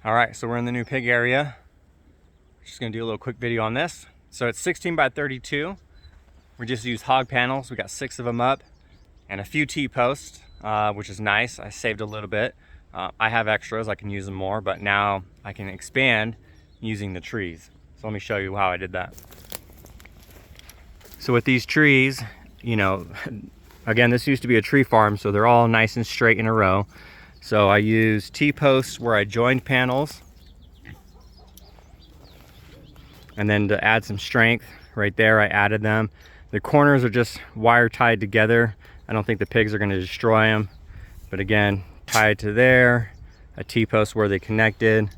All right, so we're in the new pig area. Just gonna do a little quick video on this. So it's 16 by 32. We just use hog panels. We got 6 of them up and a few T-posts, which is nice. I saved a little bit. I have extras, I can use them more, but now I can expand using the trees. So let me show you how I did that. So with these trees, you know, again, this used to be a tree farm, so they're all nice and straight in a row. So I used T-posts where I joined panels. And then to add some strength, right there, I added them. The corners are just wire tied together. I don't think the pigs are gonna destroy them. But again, tied to there, a T-post where they connected.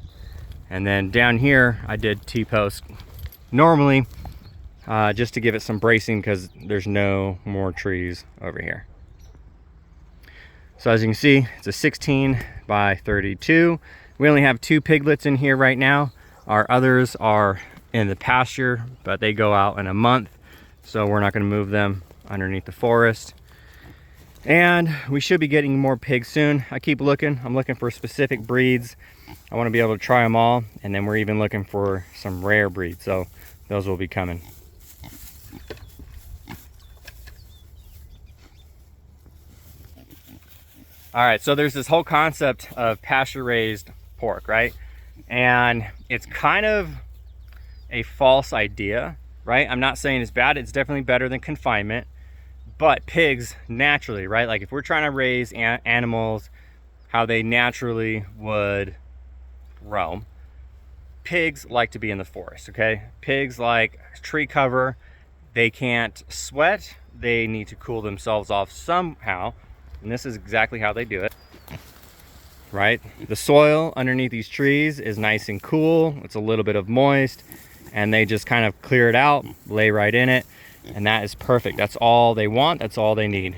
And then down here, I did T-post normally, just to give it some bracing because there's no more trees over here. So as you can see, it's a 16 by 32. We only have 2 piglets in here right now. Our others are in the pasture, but they go out in a month. So we're not gonna move them underneath the forest. And we should be getting more pigs soon. I keep looking, I'm looking for specific breeds. I wanna be able to try them all. And then we're even looking for some rare breeds. So those will be coming. All right, so there's this whole concept of pasture-raised pork, right? And it's kind of a false idea, right? I'm not saying it's bad, it's definitely better than confinement, but pigs naturally, right? Like if we're trying to raise animals how they naturally would roam, pigs like to be in the forest, okay? Pigs like tree cover, they can't sweat, they need to cool themselves off somehow. And this is exactly how they do it, right? The soil underneath these trees is nice and cool. It's a little bit of moist and they just kind of clear it out, lay right in it. And that is perfect. That's all they want. That's all they need.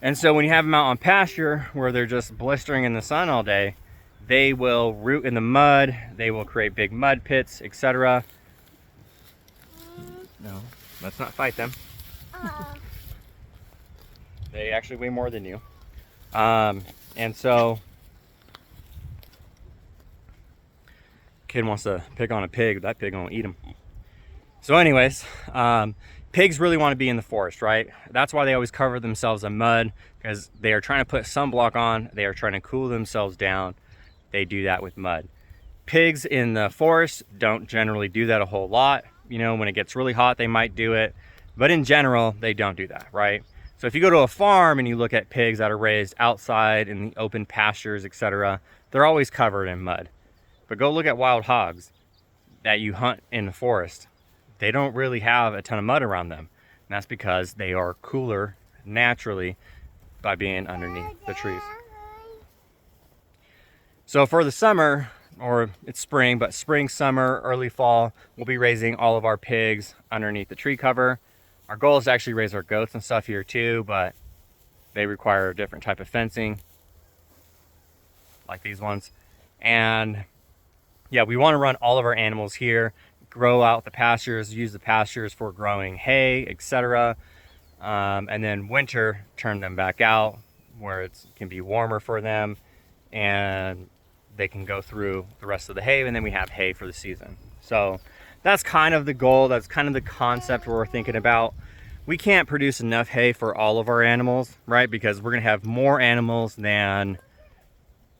And so when you have them out on pasture where they're just blistering in the sun all day, they will root in the mud. They will create big mud pits, etc. No, let's not fight them. They actually weigh more than you. And so, kid wants to pick on a pig, that pig gonna eat him. So anyways, pigs really wanna be in the forest, right? That's why they always cover themselves in mud, because they are trying to put sunblock on, they are trying to cool themselves down. They do that with mud. Pigs in the forest don't generally do that a whole lot. You know, when it gets really hot, they might do it, but in general, they don't do that, right? So if you go to a farm and you look at pigs that are raised outside in the open pastures, etc., they're always covered in mud. But go look at wild hogs that you hunt in the forest. They don't really have a ton of mud around them. And that's because they are cooler naturally by being underneath the trees. So for the summer, or it's spring, but spring, summer, early fall, we'll be raising all of our pigs underneath the tree cover. Our goal is to actually raise our goats and stuff here too, but they require a different type of fencing, like these ones. And yeah, we want to run all of our animals here, grow out the pastures, use the pastures for growing hay, etc. And then winter, turn them back out where it can be warmer for them and they can go through the rest of the hay, and then we have hay for the season. So that's kind of the goal. That's kind of the concept we're thinking about. We can't produce enough hay for all of our animals, right? Because we're gonna have more animals than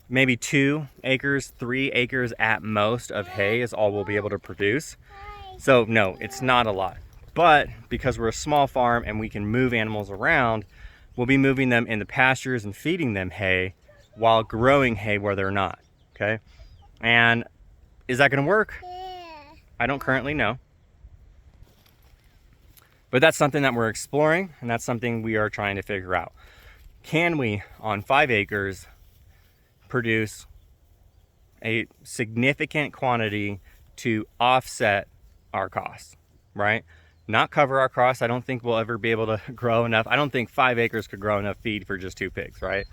maybe 2 acres, 3 acres at most of hay is all we'll be able to produce. So no, it's not a lot. But because we're a small farm and we can move animals around, we'll be moving them in the pastures and feeding them hay while growing hay where they're not, okay? And is that gonna work? I don't currently know, but that's something that we're exploring, and that's something we are trying to figure out. Can we, on 5 acres, produce a significant quantity to offset our costs, right? Not cover our costs. I don't think we'll ever be able to grow enough. I don't think 5 acres could grow enough feed for just 2 pigs, right?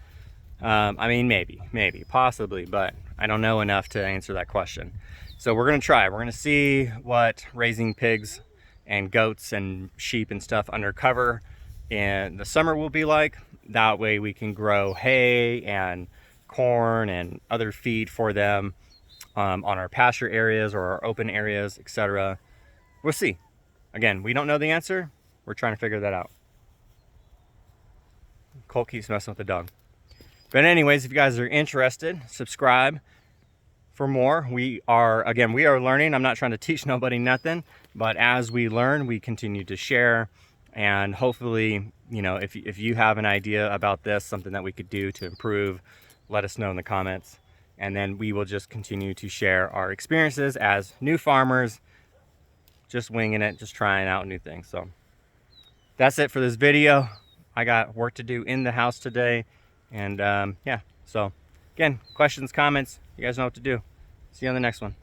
I mean, maybe, possibly, but I don't know enough to answer that question. So we're gonna try. We're gonna see what raising pigs and goats and sheep and stuff under cover in the summer will be like. That way we can grow hay and corn and other feed for them on our pasture areas or our open areas, etc. We'll see. Again, we don't know the answer. We're trying to figure that out. Colt keeps messing with the dog. But anyways, if you guys are interested, subscribe for more. We are learning. I'm not trying to teach nobody nothing, but as we learn, we continue to share. And hopefully, you know, if you have an idea about this, something that we could do to improve, let us know in the comments. And then we will just continue to share our experiences as new farmers, just winging it, just trying out new things. So that's it for this video. I got work to do in the house today. And yeah, so again, questions, comments, you guys know what to do. See you on the next one.